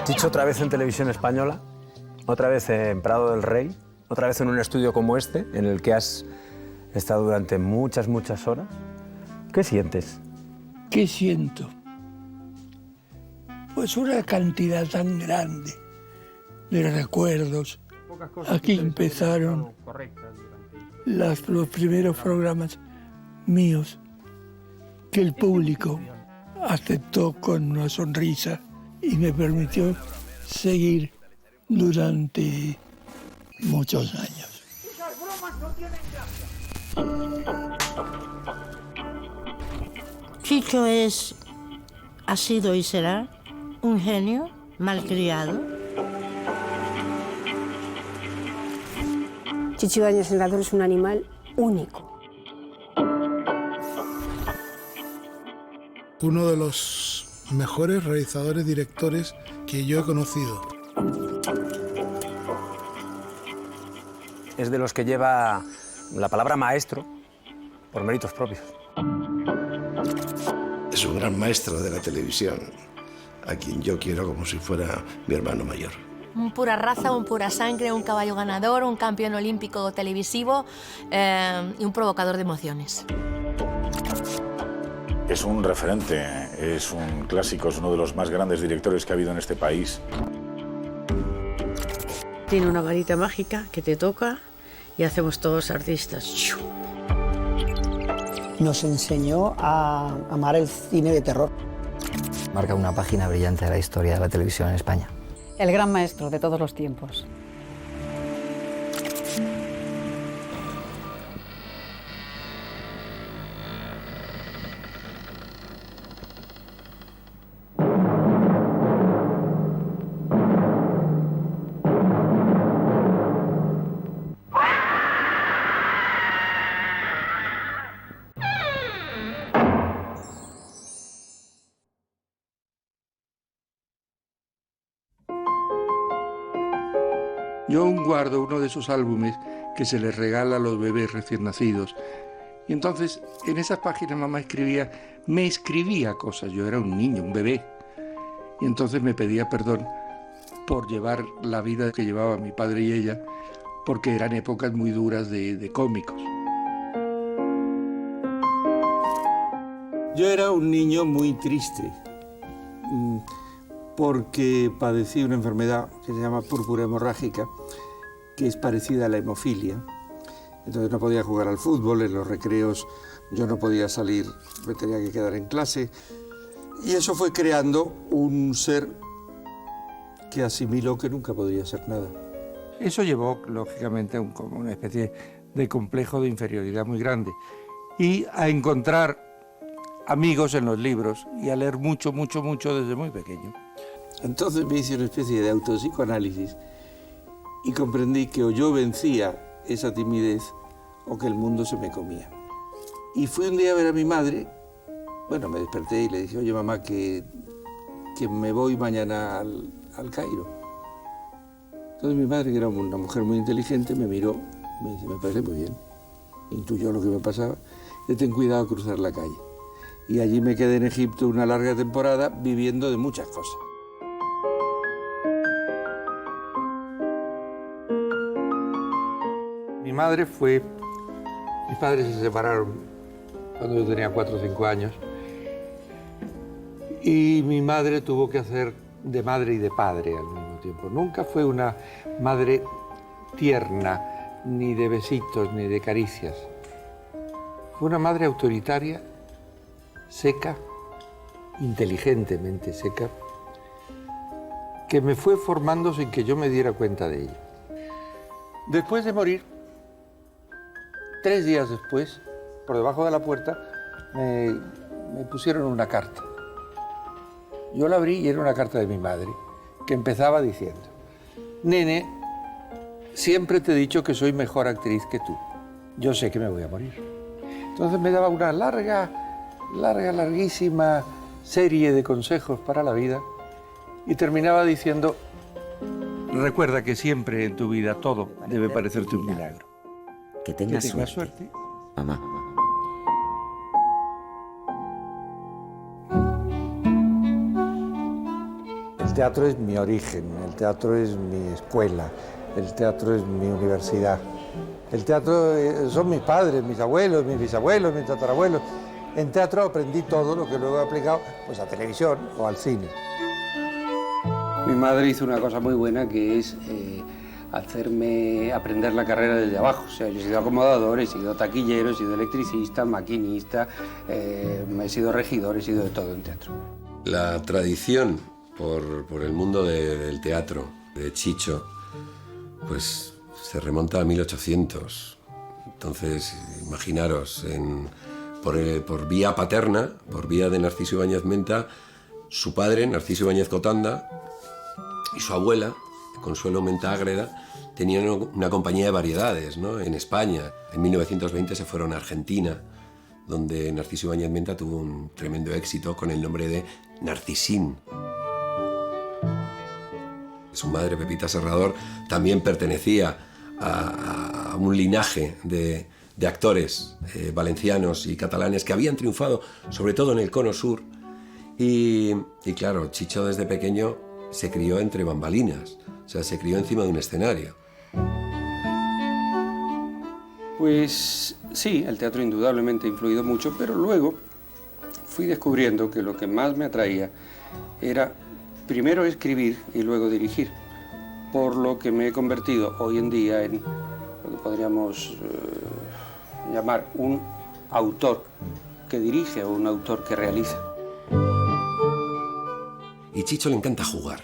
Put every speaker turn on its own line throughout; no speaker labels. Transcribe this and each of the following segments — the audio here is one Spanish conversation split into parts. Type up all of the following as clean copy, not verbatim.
Dicho otra vez en televisión española, otra vez en Prado del Rey, otra vez en un estudio como este, en el que has estado durante muchas horas. ¿Qué sientes?
¿Qué siento? Pues una cantidad tan grande de recuerdos. Aquí empezaron los primeros programas míos que el público aceptó con una sonrisa y me permitió seguir durante muchos años.
Chicho ha sido y será un genio malcriado.
Chicho Ibáñez Serrador es un animal único.
Uno de los mejores realizadores, directores que yo he conocido.
Es de los que lleva la palabra maestro por méritos propios.
Es un gran maestro de la televisión, a quien yo quiero como si fuera mi hermano mayor.
Un pura raza, un pura sangre, un caballo ganador, un campeón olímpico televisivo y un provocador de emociones.
Es un referente, es un clásico, es uno de los más grandes directores que ha habido en este país.
Tiene una varita mágica que te toca y hacemos todos artistas.
Nos enseñó a amar el cine de terror.
Marca una página brillante de la historia de la televisión en España.
El gran maestro de todos los tiempos.
Yo aún guardo uno de esos álbumes que se les regala a los bebés recién nacidos. Y entonces, en esas páginas mamá me escribía cosas. Yo era un niño, un bebé. Y entonces me pedía perdón por llevar la vida que llevaba mi padre y ella, porque eran épocas muy duras de cómicos.
Yo era un niño muy triste, porque padecí una enfermedad que se llama púrpura hemorrágica, que es parecida a la hemofilia. Entonces no podía jugar al fútbol, en los recreos yo no podía salir, me tenía que quedar en clase. Y eso fue creando un ser que asimiló que nunca podría ser nada. Eso llevó, lógicamente, a una especie de complejo de inferioridad muy grande. Y a encontrar amigos en los libros y a leer mucho desde muy pequeño. Entonces me hice una especie de autopsicoanálisis y comprendí que o yo vencía esa timidez o que el mundo se me comía. Y fui un día a ver a mi madre, bueno, me desperté y le dije, oye mamá, que me voy mañana al Cairo. Entonces mi madre, que era una mujer muy inteligente, me miró, me dice, me parece muy bien. Intuyó lo que me pasaba, y ten cuidado a cruzar la calle. Y allí me quedé en Egipto una larga temporada viviendo de muchas cosas. Mis padres se separaron cuando yo tenía 4 o 5 años y mi madre tuvo que hacer de madre y de padre al mismo tiempo. Nunca fue una madre tierna, ni de besitos, ni de caricias. Fue una madre autoritaria, seca, inteligentemente seca, que me fue formando sin que yo me diera cuenta de ello. Después de morir, 3 días después, por debajo de la puerta, me pusieron una carta. Yo la abrí y era una carta de mi madre, que empezaba diciendo, nene, siempre te he dicho que soy mejor actriz que tú. Yo sé que me voy a morir. Entonces me daba una larguísima serie de consejos para la vida y terminaba diciendo, recuerda que siempre en tu vida todo debe parecerte un milagro.
Que tengas suerte, mamá.
El teatro es mi origen, el teatro es mi escuela, el teatro es mi universidad. El teatro son mis padres, mis abuelos, mis bisabuelos, mis tatarabuelos. En teatro aprendí todo lo que luego he aplicado pues, a televisión o al cine.
Mi madre hizo una cosa muy buena que es hacerme aprender la carrera desde abajo. O sea, yo he sido acomodador, he sido taquillero, he sido electricista, maquinista, he sido regidor, he sido de todo en teatro.
La tradición por el mundo del teatro de Chicho, pues se remonta a 1800. Entonces, imaginaros, por vía paterna, por vía de Narciso Ibáñez Menta, su padre, Narciso Ibáñez Cotanda, y su abuela, Consuelo Menta Ágreda, tenían una compañía de variedades, ¿no? En España. En 1920 se fueron a Argentina, donde Narciso Ibáñez Menta tuvo un tremendo éxito con el nombre de Narcisín. Su madre, Pepita Serrador, también pertenecía a un linaje de actores valencianos y catalanes que habían triunfado, sobre todo en el Cono Sur. Y claro, Chicho desde pequeño se crió entre bambalinas, o sea, se crió encima de un escenario.
Pues sí, el teatro indudablemente ha influido mucho, pero luego fui descubriendo que lo que más me atraía era primero escribir y luego dirigir, por lo que me he convertido hoy en día en lo que podríamos llamar un autor que dirige o un autor que realiza.
Y Chicho le encanta jugar,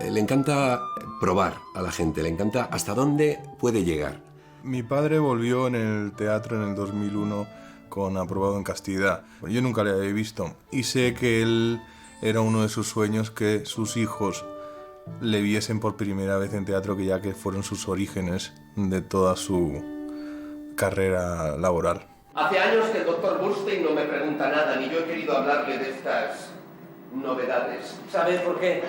le encanta probar a la gente, le encanta hasta dónde puede llegar.
Mi padre volvió en el teatro en el 2001 con Aprobado en Castidad. Yo nunca le había visto y sé que él era uno de sus sueños que sus hijos le viesen por primera vez en teatro, que ya que fueron sus orígenes de toda su carrera laboral.
Hace años que el doctor Burstein no me pregunta nada, ni yo he querido hablarle de estas novedades. ¿Sabes por qué?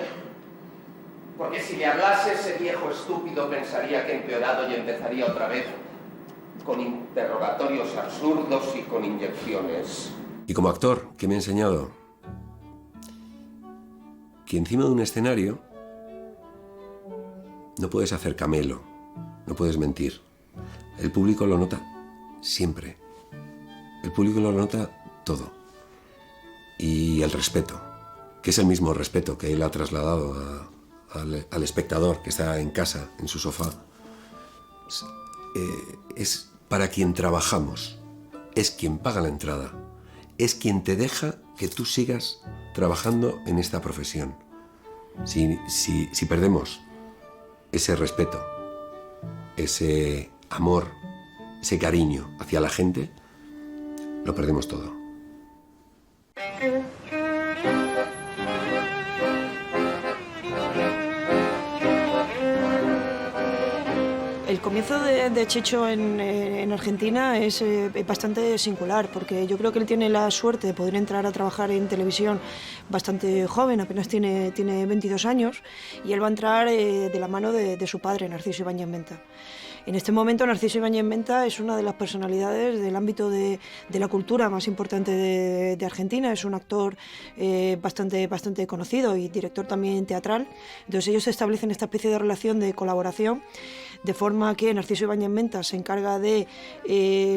Porque si le hablase ese viejo estúpido pensaría que he empeorado y empezaría otra vez con interrogatorios absurdos y con inyecciones.
Y como actor, ¿qué me ha enseñado? Que encima de un escenario no puedes hacer camelo, no puedes mentir. El público lo nota siempre. El público lo nota todo. Y el respeto, que es el mismo respeto que él ha trasladado al espectador que está en casa, en su sofá, es para quien trabajamos, es quien paga la entrada, es quien te deja que tú sigas trabajando en esta profesión. Si perdemos ese respeto, ese amor, ese cariño hacia la gente, lo perdemos todo.
El comienzo de Chicho en Argentina es bastante singular, porque yo creo que él tiene la suerte de poder entrar a trabajar en televisión bastante joven, apenas tiene 22 años, y él va a entrar de la mano de su padre, Narciso Ibáñez Menta. En este momento, Narciso Ibáñez Menta es una de las personalidades del ámbito de la cultura más importante de Argentina. Es un actor bastante conocido y director también teatral. Entonces ellos establecen esta especie de relación de colaboración, de forma que Narciso Ibáñez Menta se encarga de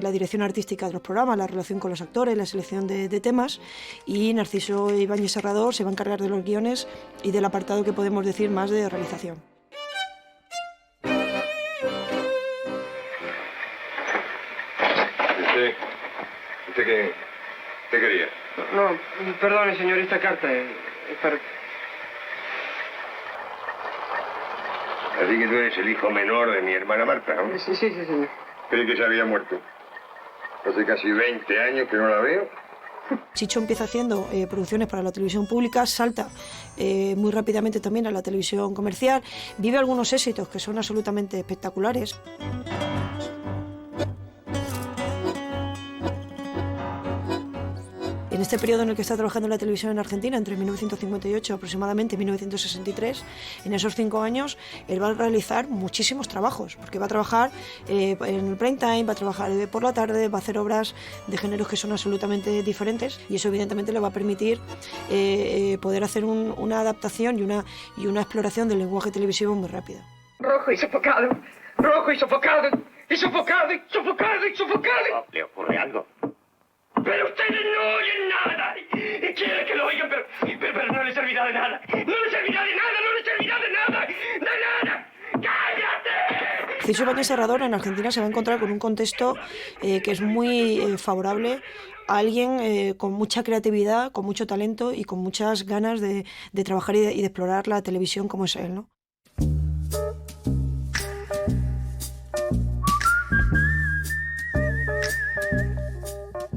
la dirección artística de los programas, la relación con los actores, la selección de temas, y Narciso Ibáñez Serrador se va a encargar de los guiones y del apartado que podemos decir más de realización.
¿Usted qué quería?
No, perdone, señor, esta carta es para...
Así que tú eres el hijo menor de mi hermana Marta, ¿no?
Sí, señor.
Creí que ya había muerto. Hace casi 20 años que no la veo.
Chicho empieza haciendo producciones para la televisión pública, salta muy rápidamente también a la televisión comercial, vive algunos éxitos que son absolutamente espectaculares. En este periodo en el que está trabajando en la televisión en Argentina, entre 1958 aproximadamente y 1963, en esos 5 años, él va a realizar muchísimos trabajos, porque va a trabajar en el prime time, va a trabajar por la tarde, va a hacer obras de géneros que son absolutamente diferentes, y eso evidentemente le va a permitir poder hacer una adaptación y una exploración del lenguaje televisivo muy rápida.
Rojo y sofocado, rojo y sofocado, y sofocado, y sofocado, y sofocado.
¿Le ocurre algo?
Pero ustedes no oyen nada. Y quieren que lo oigan, pero no les servirá de nada. No les servirá de nada, no les servirá de nada. ¡De nada! ¡Cállate!
Cicho Ibáñez Serrador en Argentina se va a encontrar con un contexto que es muy favorable a alguien con mucha creatividad, con mucho talento y con muchas ganas de trabajar y de explorar la televisión como es él, ¿no?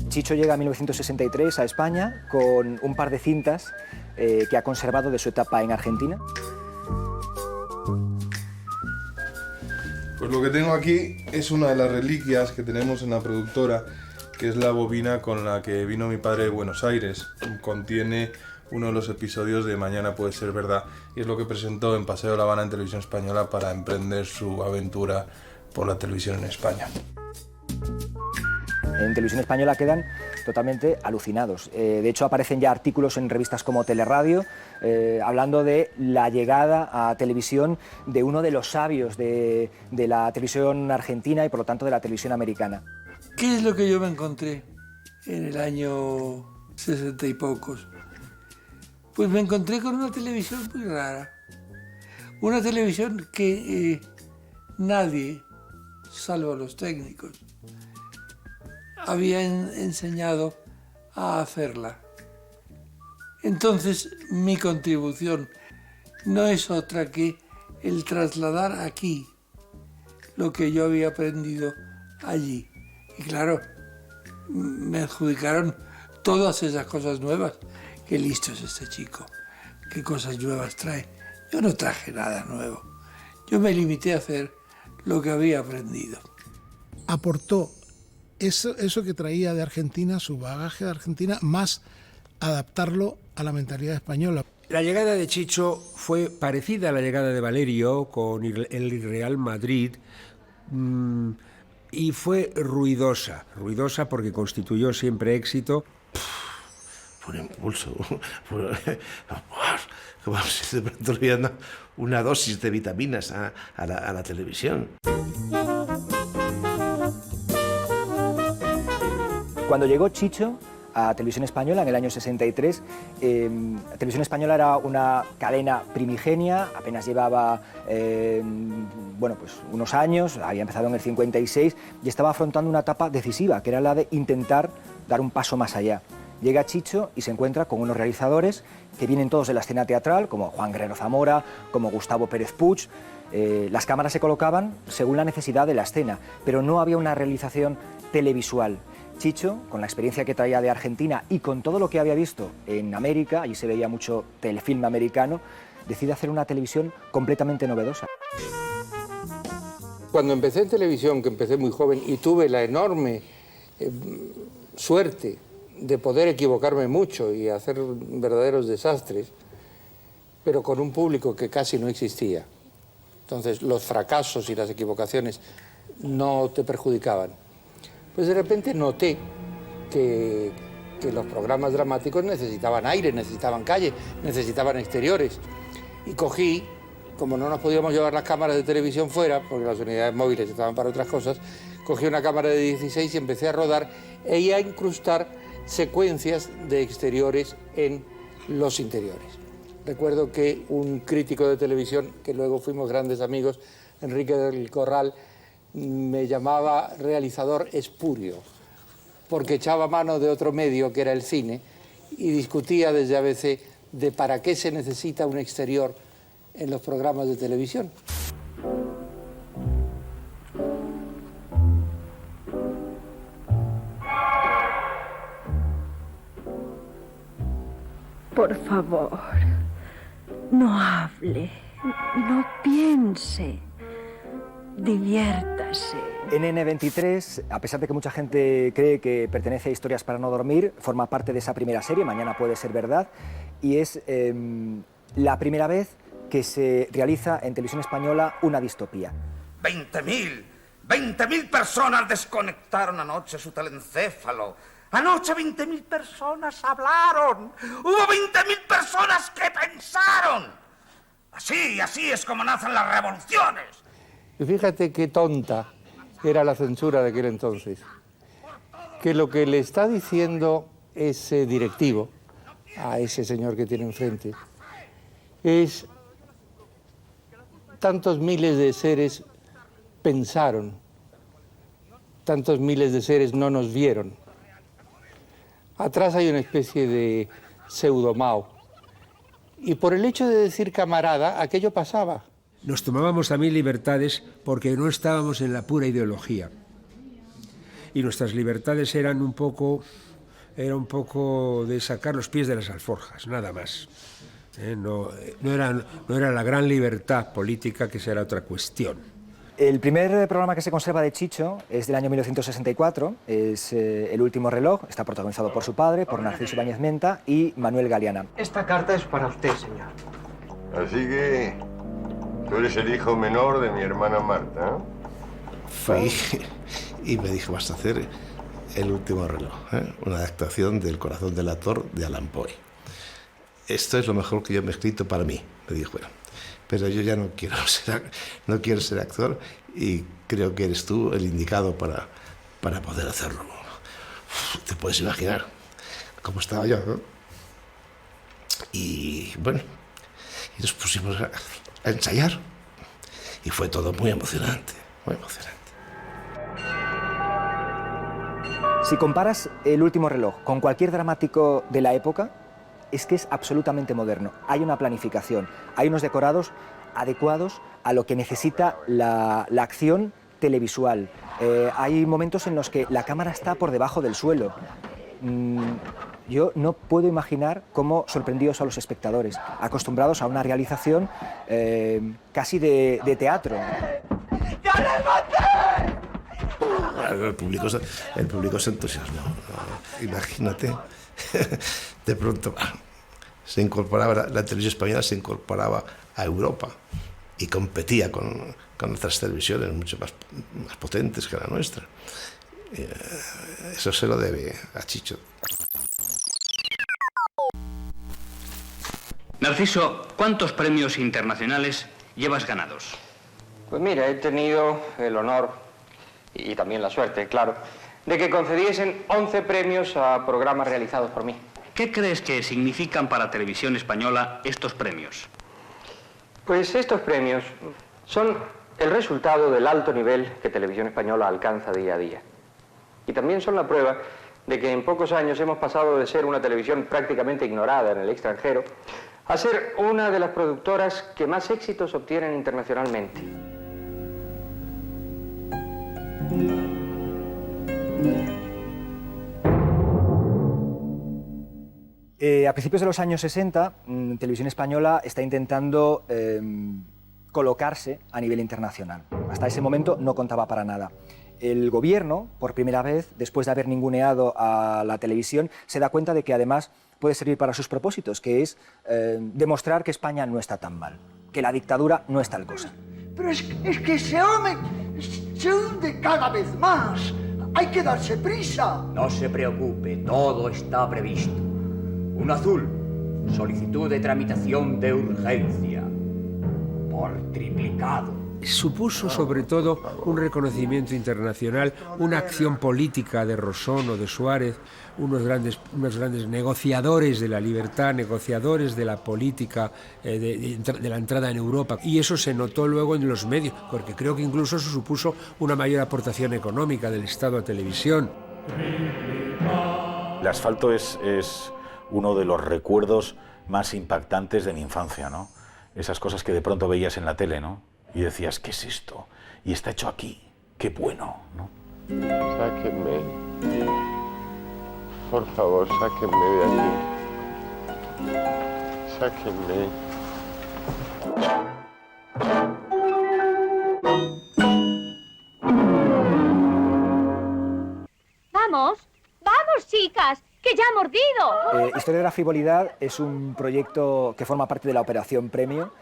Chicho llega en 1963 a España con un par de cintas que ha conservado de su etapa en Argentina.
Pues lo que tengo aquí es una de las reliquias que tenemos en la productora, que es la bobina con la que vino mi padre de Buenos Aires. Contiene uno de los episodios de Mañana puede ser verdad, y es lo que presentó en Paseo de La Habana en Televisión Española para emprender su aventura por la televisión en España.
En Televisión Española quedan totalmente alucinados. De hecho, aparecen ya artículos en revistas como Teleradio hablando de la llegada a televisión de uno de los sabios de la televisión argentina y por lo tanto de la televisión americana.
¿Qué es lo que yo me encontré en el año 60 y pocos? Pues me encontré con una televisión muy rara. Una televisión que nadie, salvo los técnicos, había enseñado a hacerla. Entonces mi contribución no es otra que el trasladar aquí lo que yo había aprendido allí. Y claro, me adjudicaron todas esas cosas nuevas. Qué listo es este chico, qué cosas nuevas trae. Yo no traje nada nuevo. Yo me limité a hacer lo que había aprendido.
Aportó eso que traía de Argentina, su bagaje de Argentina, más adaptarlo a la mentalidad española.
La llegada de Chicho fue parecida a la llegada de Valerio con el Real Madrid y fue ruidosa porque constituyó siempre éxito.
Por impulso, como si de pronto le hubieran dado una dosis de vitaminas a la televisión.
Cuando llegó Chicho a Televisión Española en el año 63, Televisión Española era una cadena primigenia, apenas llevaba pues unos años, había empezado en el 56 y estaba afrontando una etapa decisiva, que era la de intentar dar un paso más allá. Llega Chicho y se encuentra con unos realizadores que vienen todos de la escena teatral, como Juan Guerrero Zamora, como Gustavo Pérez Puig. Las cámaras se colocaban según la necesidad de la escena, pero no había una realización televisual. Chicho, con la experiencia que traía de Argentina y con todo lo que había visto en América, allí se veía mucho telefilm americano, decide hacer una televisión completamente novedosa.
Cuando empecé en televisión, que empecé muy joven y tuve la enorme suerte de poder equivocarme mucho y hacer verdaderos desastres, pero con un público que casi no existía. Entonces los fracasos y las equivocaciones no te perjudicaban. Pues de repente noté que los programas dramáticos necesitaban aire, necesitaban calle, necesitaban exteriores. Y cogí, como no nos podíamos llevar las cámaras de televisión fuera, porque las unidades móviles estaban para otras cosas, cogí una cámara de 16 y empecé a rodar e a incrustar secuencias de exteriores en los interiores. Recuerdo que un crítico de televisión, que luego fuimos grandes amigos, Enrique del Corral, me llamaba realizador espurio, porque echaba mano de otro medio, que era el cine, y discutía desde ABC de para qué se necesita un exterior en los programas de televisión.
Por favor, no hable, no piense. Diviértase.
NN23, a pesar de que mucha gente cree que pertenece a Historias para no dormir, forma parte de esa primera serie, Mañana puede ser verdad, y es la primera vez que se realiza en televisión española una distopía.
20.000 personas desconectaron anoche su telencéfalo. Anoche 20.000 personas hablaron. Hubo 20.000 personas que pensaron. Así es como nacen las revoluciones.
Y fíjate qué tonta era la censura de aquel entonces. Que lo que le está diciendo ese directivo a ese señor que tiene enfrente es: tantos miles de seres pensaron, tantos miles de seres no nos vieron. Atrás hay una especie de pseudo-Mao. Y por el hecho de decir camarada, aquello pasaba.
Nos tomábamos también libertades porque no estábamos en la pura ideología. Y nuestras libertades eran un poco de sacar los pies de las alforjas, nada más. No era la gran libertad política, que será otra cuestión.
El primer programa que se conserva de Chicho es del año 1964, es El último reloj, está protagonizado por su padre, por Narciso Ibáñez Menta y Manuel Galeana.
Esta carta es para usted, señor.
Así que tú eres el hijo menor de mi hermana Marta, ¿eh?
Fui y me dijo: vas a hacer El último reloj, una adaptación del Corazón del actor de Allan Poe. Esto es lo mejor que yo me he escrito para mí, me dijo. Bueno, pero yo ya no quiero ser actor y creo que eres tú el indicado para poder hacerlo. Te puedes imaginar cómo estaba yo, ¿no? Y bueno, y nos pusimos a ensayar y fue todo muy emocionante, muy emocionante.
Si comparas El último reloj con cualquier dramático de la época, es que es absolutamente moderno. Hay una planificación, hay unos decorados adecuados a lo que necesita la acción televisual. Hay momentos en los que la cámara está por debajo del suelo. Yo no puedo imaginar cómo sorprendió a los espectadores, acostumbrados a una realización casi de teatro.
El público se entusiasmó. Imagínate, de pronto se incorporaba, la televisión española se incorporaba a Europa y competía con otras televisiones mucho más potentes que la nuestra. Eso se lo debe a Chicho.
Narciso, ¿cuántos premios internacionales llevas ganados?
Pues mira, he tenido el honor y también la suerte, claro, de que concediesen 11 premios a programas realizados por mí.
¿Qué crees que significan para Televisión Española estos premios?
Pues estos premios son el resultado del alto nivel que Televisión Española alcanza día a día. Y también son la prueba de que en pocos años hemos pasado de ser una televisión prácticamente ignorada en el extranjero a ser una de las productoras que más éxitos obtienen internacionalmente.
A principios de los años 60, Televisión Española está intentando colocarse a nivel internacional. Hasta ese momento no contaba para nada. El gobierno, por primera vez, después de haber ninguneado a la televisión, se da cuenta de que además puede servir para sus propósitos, que es demostrar que España no está tan mal, que la dictadura no es tal cosa.
Pero es que ese hombre se hunde cada vez más. Hay que darse prisa.
No se preocupe, todo está previsto. Un azul, solicitud de tramitación de urgencia, por triplicado.
Supuso sobre todo un reconocimiento internacional, una acción política de Rosón o de Suárez, unos grandes negociadores de la libertad, negociadores de la política, de la entrada en Europa. Y eso se notó luego en los medios, porque creo que incluso eso supuso una mayor aportación económica del Estado a televisión.
El asfalto es uno de los recuerdos más impactantes de mi infancia, ¿no? Esas cosas que de pronto veías en la tele, ¿no? Y decías, ¿qué es esto? Y está hecho aquí, qué bueno, ¿no?
Sáquenme. Por favor, sáquenme de aquí. Sáquenme.
¡Vamos! ¡Vamos, chicas! ¡Que ya ha mordido!
Historia de la frivolidad es un proyecto que forma parte de la Operación Premio,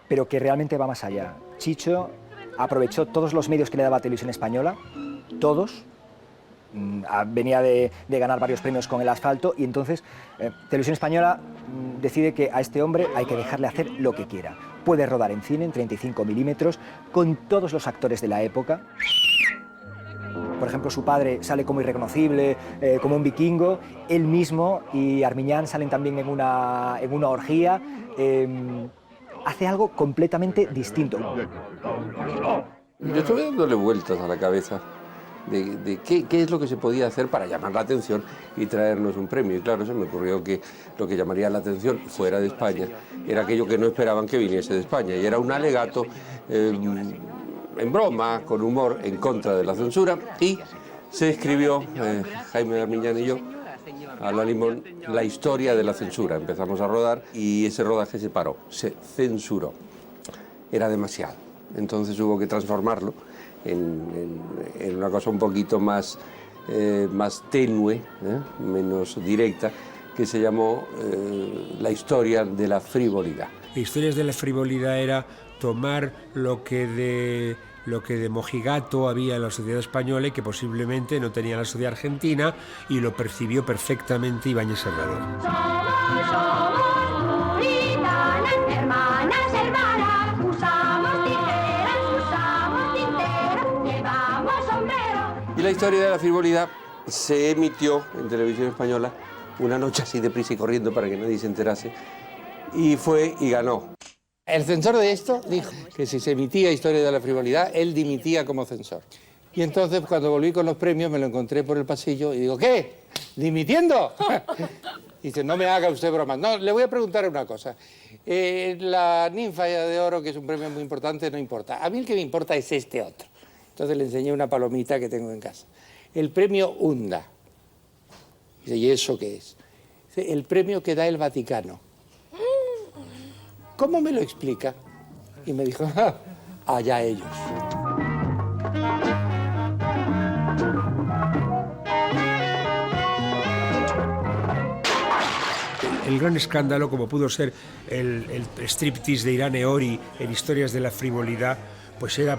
pero que realmente va más allá. Chicho aprovechó todos los medios que le daba Televisión Española, todos. Venía de ganar varios premios con El Asfalto y entonces Televisión Española decide que a este hombre hay que dejarle hacer lo que quiera. Puede rodar en cine, en 35 milímetros, con todos los actores de la época. Por ejemplo, su padre sale como irreconocible, como un vikingo. Él mismo y Armiñán salen también en una orgía. Hace algo completamente distinto.
Yo estuve dándole vueltas a la cabeza de qué es lo que se podía hacer para llamar la atención y traernos un premio. Y claro, se me ocurrió que lo que llamaría la atención fuera de España era aquello que no esperaban que viniese de España, y era un alegato en broma, con humor, en contra de la censura, y se escribió, Jaime Armiñán y yo, a la limón, la historia de la censura. Empezamos a rodar y ese rodaje se paró, se censuró. Era demasiado, entonces hubo que transformarlo en una cosa un poquito más tenue, menos directa, que se llamó la historia de la frivolidad.
Historias de la frivolidad era tomar lo que de mojigato había en la sociedad española y que posiblemente no tenía la sociedad argentina, y lo percibió perfectamente Ibáñez Serrador.
Somos puritanas, hermanas, hermanas, usamos tijeras, llevamos sombrero.
Y la historia de la frivolidad se emitió en Televisión Española una noche así deprisa y corriendo para que nadie se enterase, y fue y ganó.
El censor de esto dijo que si se emitía Historia de la Frivolidad, él dimitía como censor. Y entonces, cuando volví con los premios, me lo encontré por el pasillo y digo, ¿qué? ¿Dimitiendo? Y dice, no me haga usted bromas. No, le voy a preguntar una cosa. La Ninfa de Oro, que es un premio muy importante, no importa. A mí el que me importa es este otro. Entonces le enseñé una palomita que tengo en casa. El premio UNDA. Dice, ¿y eso qué es? Dice, el premio que da el Vaticano. ¿Cómo me lo explica? Y me dijo, allá ellos.
El gran escándalo, como pudo ser el striptease de Irane Ori en Historias de la Frivolidad, pues era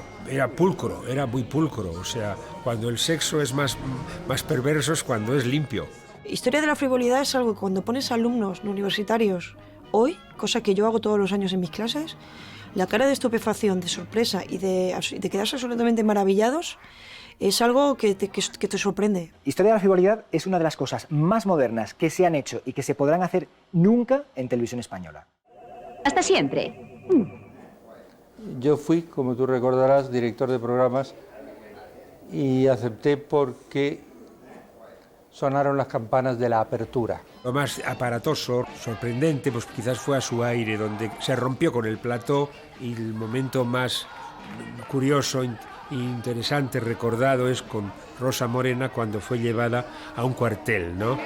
pulcro, era muy pulcro. O sea, cuando el sexo es más perverso es cuando es limpio.
Historia de la frivolidad es algo que cuando pones alumnos universitarios hoy, cosa que yo hago todos los años en mis clases, la cara de estupefacción, de sorpresa y de quedarse absolutamente maravillados es algo que te sorprende.
Historia de la frivolidad es una de las cosas más modernas que se han hecho y que se podrán hacer nunca en Televisión Española.
Hasta siempre.
Yo fui, como tú recordarás, director de programas y acepté porque sonaron las campanas de la apertura.
Lo más aparatoso, sorprendente, pues quizás fue A su aire, donde se rompió con el plató, y el momento más curioso e interesante, recordado, es con Rosa Morena cuando fue llevada a un cuartel, ¿no?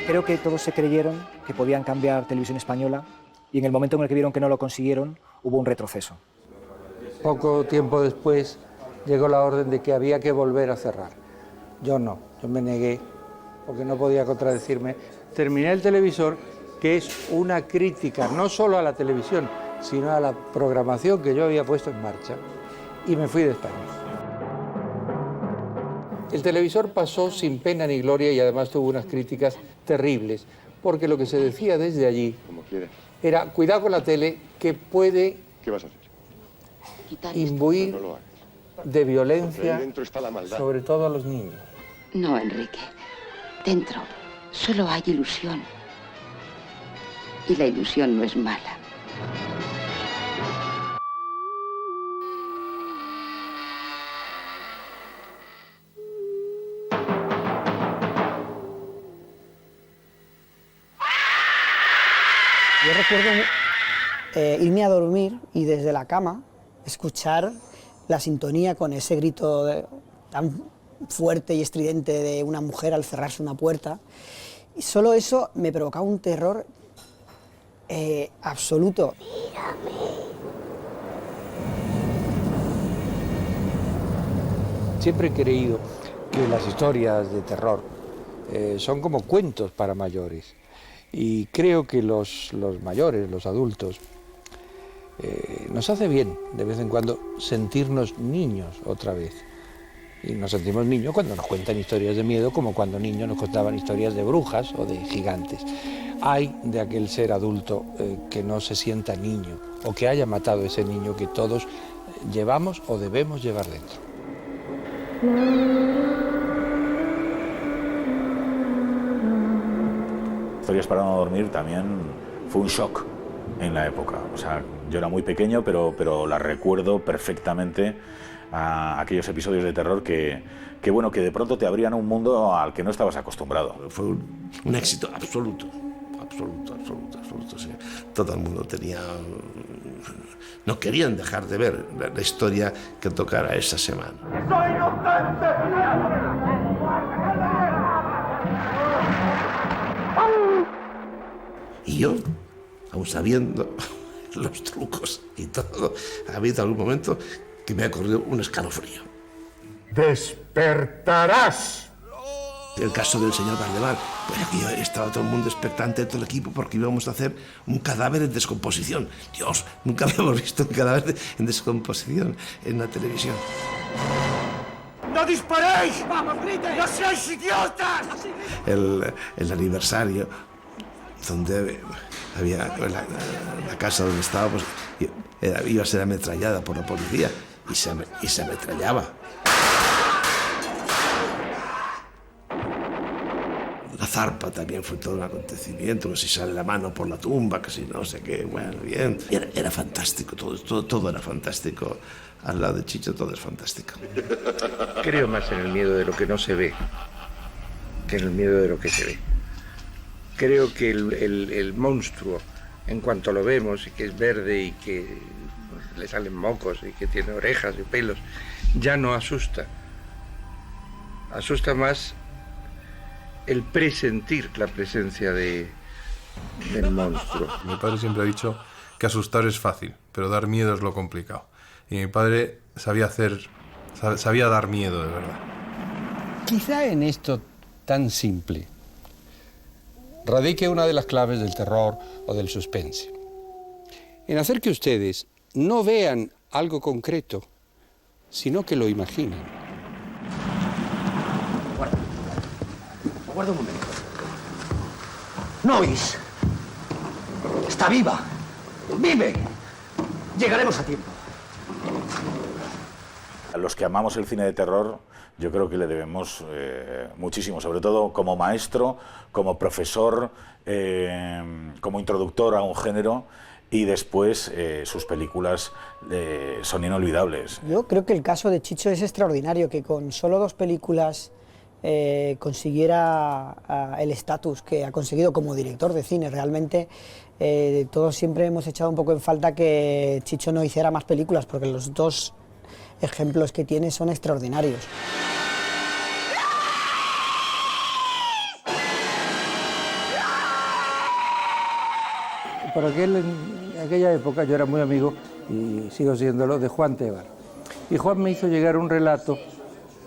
Creo que todos se creyeron que podían cambiar Televisión Española, y en el momento en el que vieron que no lo consiguieron, hubo un retroceso.
Poco tiempo después llegó la orden de que había que volver a cerrar. Yo no, yo me negué porque no podía contradecirme. Terminé el televisor, que es una crítica no solo a la televisión, sino a la programación que yo había puesto en marcha, y me fui de España. El televisor pasó sin pena ni gloria y además tuvo unas críticas terribles, porque lo que se decía desde allí era, cuidado con la tele, que puede...
¿Qué vas a hacer?
Imbuir de violencia, sobre todo a los niños.
No, Enrique. Dentro solo hay ilusión. Y la ilusión no es mala.
Yo recuerdo irme a dormir y desde la cama escuchar la sintonía con ese grito tan fuerte y estridente de una mujer al cerrarse una puerta. Y solo eso me provocaba un terror absoluto.
Dígame,
Siempre he creído que las historias de terror son como cuentos para mayores. Y creo que los mayores, los adultos, nos hace bien de vez en cuando sentirnos niños otra vez. Y nos sentimos niños cuando nos cuentan historias de miedo, como cuando niños nos contaban historias de brujas o de gigantes. Hay de aquel ser adulto que no se sienta niño, o que haya matado ese niño que todos llevamos o debemos llevar dentro.
Historias para no dormir también fue un shock en la época. O sea, yo era muy pequeño, pero la recuerdo perfectamente a aquellos episodios de terror que bueno, que de pronto te abrían un mundo al que no estabas acostumbrado.
Fue un éxito absoluto. Sí. Todo el mundo no querían dejar de ver la historia que tocara esa semana.
¡Soy inocente!
Y yo, aun sabiendo los trucos y todo, ha habido algún momento que me ha corrido un escalofrío.
¡Despertarás!
El caso del señor Valdemar, pues aquí estaba todo el mundo expectante, todo el equipo, porque íbamos a hacer un cadáver en descomposición. Dios, nunca habíamos visto un cadáver en descomposición en la televisión.
¡No disparéis! ¡Vamos, griten! ¡No seáis idiotas!
El aniversario, donde había la casa donde estábamos, iba a ser ametrallada por la policía y se ametrallaba. La zarpa también fue todo un acontecimiento, que si sale la mano por la tumba, que si no sé qué, bueno, bien. Era fantástico, todo era fantástico. Al lado de Chicho todo es fantástico.
Creo más en el miedo de lo que no se ve que en el miedo de lo que se ve. Creo que el monstruo, en cuanto lo vemos, y que es verde y que le salen mocos y que tiene orejas y pelos, ya no asusta. Asusta más el presentir la presencia del monstruo.
Mi padre siempre ha dicho que asustar es fácil, pero dar miedo es lo complicado. Y mi padre sabía dar miedo de verdad.
Quizá en esto tan simple radique una de las claves del terror o del suspense. En hacer que ustedes no vean algo concreto, sino que lo imaginen.
Aguarda un momento. ¿No oís? Está viva. ¡Vive! Llegaremos a tiempo.
A los que amamos el cine de terror, yo creo que le debemos muchísimo, sobre todo como maestro, como profesor, como introductor a un género, y después sus películas son inolvidables.
Yo creo que el caso de Chicho es extraordinario, que con solo 2 películas consiguiera el estatus que ha conseguido como director de cine. Realmente todos siempre hemos echado un poco en falta que Chicho no hiciera más películas, porque los 2 ejemplos que tiene son extraordinarios.
Por aquella época yo era muy amigo, y sigo siéndolo, de Juan Tebar. Y Juan me hizo llegar un relato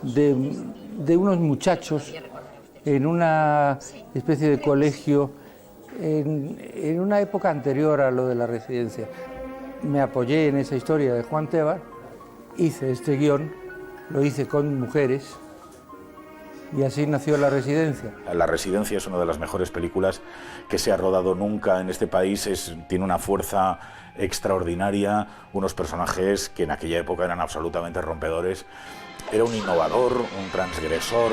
de unos muchachos en una especie de colegio en una época anterior a lo de la residencia. Me apoyé en esa historia de Juan Tebar, hice este guión, lo hice con mujeres, y así nació La Residencia.
La Residencia es una de las mejores películas que se ha rodado nunca en este país. Tiene una fuerza extraordinaria, unos personajes que en aquella época eran absolutamente rompedores. Era un innovador, un transgresor,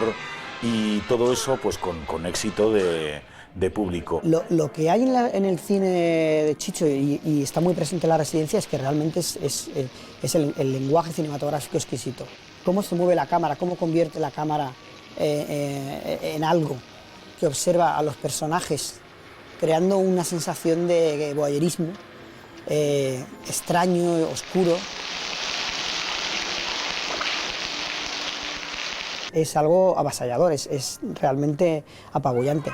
y todo eso pues con éxito de público.
Lo que hay en el cine de Chicho, y está muy presente en La Residencia, es que realmente es el lenguaje cinematográfico exquisito. Cómo se mueve la cámara, cómo convierte la cámara en algo que observa a los personajes, creando una sensación de voyerismo extraño, oscuro. Es algo avasallador, es realmente apabullante.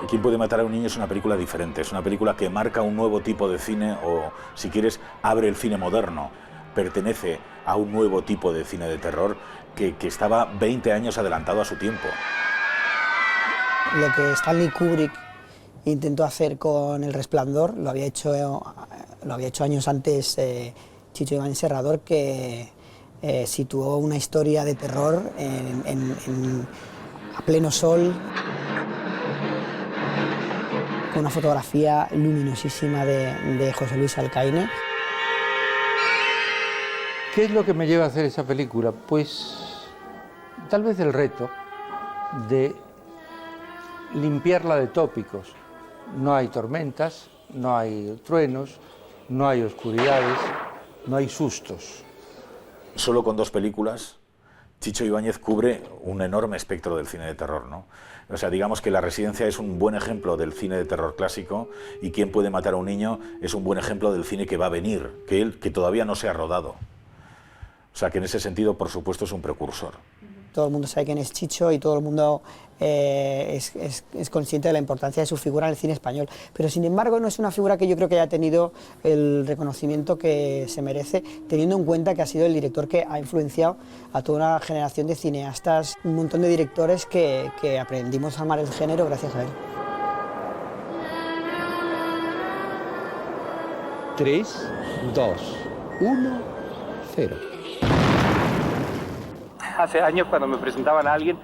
¿Quién puede matar a un niño? Es una película diferente, es una película que marca un nuevo tipo de cine o, si quieres, abre el cine moderno. Pertenece a un nuevo tipo de cine de terror que estaba 20 años adelantado a su tiempo.
Lo que Stanley Kubrick intentó hacer con El Resplandor lo había hecho años antes Chicho Ibáñez Serrador, que situó una historia de terror a pleno sol, con una fotografía luminosísima de José Luis Alcaine.
¿Qué es lo que me lleva a hacer esa película? Pues tal vez el reto de limpiarla de tópicos. No hay tormentas, no hay truenos, no hay oscuridades, no hay sustos.
Solo con 2 películas, Chicho Ibáñez cubre un enorme espectro del cine de terror, ¿no? O sea, digamos que La Residencia es un buen ejemplo del cine de terror clásico y Quién puede matar a un niño es un buen ejemplo del cine que va a venir, que todavía no se ha rodado. O sea, que en ese sentido, por supuesto, es un precursor.
Todo el mundo sabe quién es Chicho y todo el mundo es consciente de la importancia de su figura en el cine español. Pero, sin embargo, no es una figura que yo creo que haya tenido el reconocimiento que se merece, teniendo en cuenta que ha sido el director que ha influenciado a toda una generación de cineastas, un montón de directores que aprendimos a amar el género gracias a él.
3, 2, 1, 0.
Hace años, cuando me presentaban a alguien,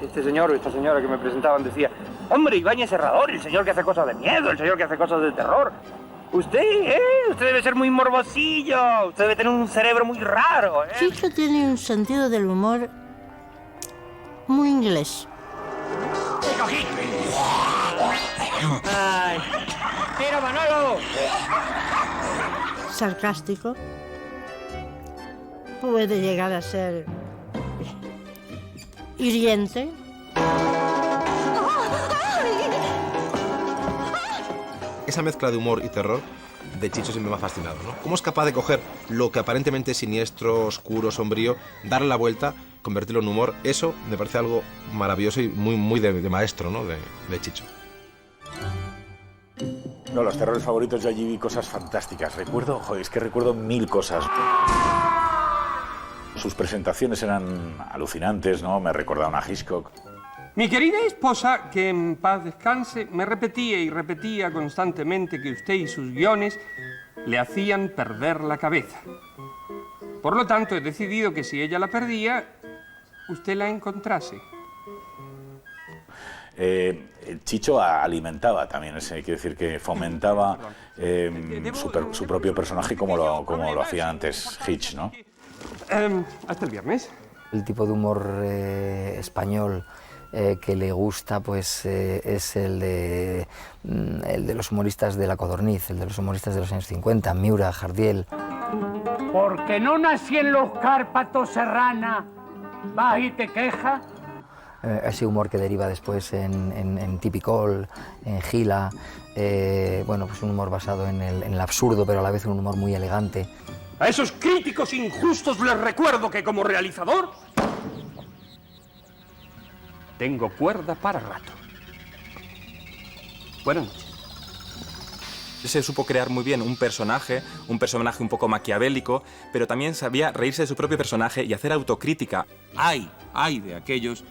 este señor o esta señora que me presentaban decía: hombre, Ibáñez Serrador, el señor que hace cosas de miedo, el señor que hace cosas de terror. Usted debe ser muy morbosillo, usted debe tener un cerebro muy raro.
Chicho tiene un sentido del humor muy inglés.
¡Ay! ¡Tira, Manolo!
Sarcástico. Puede llegar a ser hiriente.
Esa mezcla de humor y terror de Chicho siempre me ha fascinado, ¿no? ¿Cómo es capaz de coger lo que aparentemente es siniestro, oscuro, sombrío, darle la vuelta, convertirlo en humor? Eso me parece algo maravilloso y muy de maestro, ¿no? de Chicho.
No, los terrores favoritos, yo allí vi cosas fantásticas. Recuerdo 1000 cosas. Sus presentaciones eran alucinantes, ¿no? Me recordaban a Hitchcock.
Mi querida esposa, que en paz descanse, me repetía y repetía constantemente que usted y sus guiones le hacían perder la cabeza. Por lo tanto, he decidido que si ella la perdía, usted la encontrase.
Chicho alimentaba también, quiere decir que fomentaba su propio personaje como lo hacía antes Hitch, ¿no?
Hasta el viernes.
El tipo de humor español que le gusta pues es el de los humoristas de La Codorniz, el de los humoristas de los años 50, Miura, Jardiel.
Porque no nací en los Cárpatos, Serrana, vas y te quejas.
Ese humor que deriva después en Tipicol, en Gila, bueno, pues un humor basado en el absurdo, pero a la vez un humor muy elegante.
A esos críticos injustos les recuerdo que como realizador tengo cuerda para rato. Buenas noches.
Se supo crear muy bien un personaje un poco maquiavélico, pero también sabía reírse de su propio personaje y hacer autocrítica.
Hay de aquellos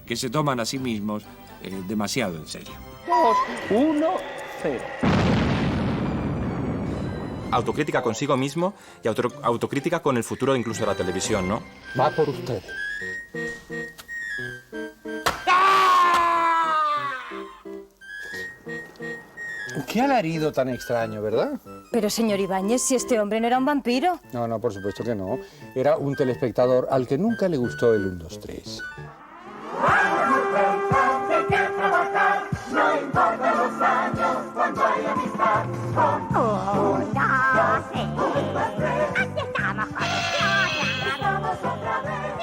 que se toman a sí mismos demasiado en serio.
2, 1, 0.
Autocrítica consigo mismo y autocrítica con el futuro incluso de la televisión, ¿no?
Va por usted. Qué alarido tan extraño, ¿verdad?
Pero, señor Ibáñez, si este hombre no era un vampiro.
No, por supuesto que no. Era un telespectador al que nunca le gustó el 1, 2, 3.
No importa los años cuando hay amistad. Con 1, 2,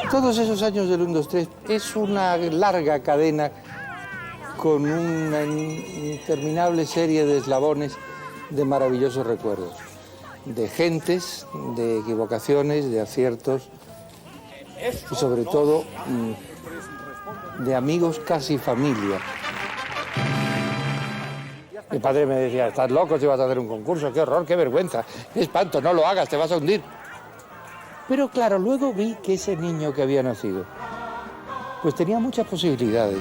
3.
Todos esos años del 1, 2, 3 es una larga cadena con una interminable serie de eslabones de maravillosos recuerdos. De gentes, de equivocaciones, de aciertos y sobre todo de amigos, casi familia. Mi padre me decía, estás loco si vas a hacer un concurso, qué horror, qué vergüenza, qué espanto, no lo hagas, te vas a hundir. Pero claro, luego vi que ese niño que había nacido, pues tenía muchas posibilidades.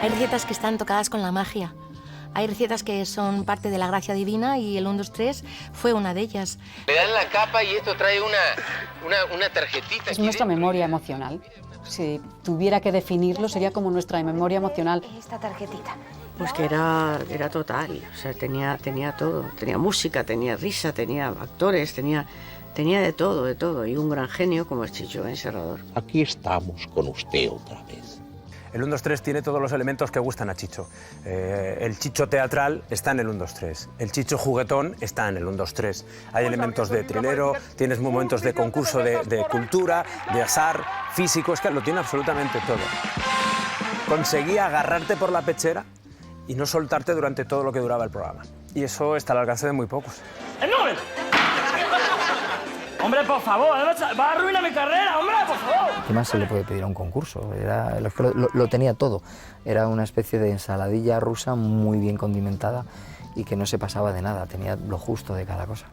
Hay recetas que están tocadas con la magia. Hay recetas que son parte de la gracia divina y el 1, 2, 3 fue una de ellas.
Le dan la capa y esto trae una tarjetita.
Es nuestra memoria emocional. Si tuviera que definirlo, sería como nuestra memoria emocional.
Esta tarjetita.
Pues que era total, o sea, tenía todo. Tenía música, tenía risa, tenía actores, tenía de todo. Y un gran genio como es Chicho Serrador.
Aquí estamos con usted otra vez.
El 1, 2, 3 tiene todos los elementos que gustan a Chicho. El Chicho teatral está en el 1, 2, 3. El Chicho juguetón está en el 1, 2, 3. Hay elementos de trilero, tienes momentos de concurso de cultura, de azar, físico, es que lo tiene absolutamente todo. Conseguía agarrarte por la pechera y no soltarte durante todo lo que duraba el programa. Y eso está al alcance de muy pocos.
¡Enorme! Hombre, por favor, va a arruinar mi carrera, hombre, por favor.
¿Qué más se le puede pedir a un concurso? Lo tenía todo. Era una especie de ensaladilla rusa muy bien condimentada y que no se pasaba de nada, tenía lo justo de cada cosa.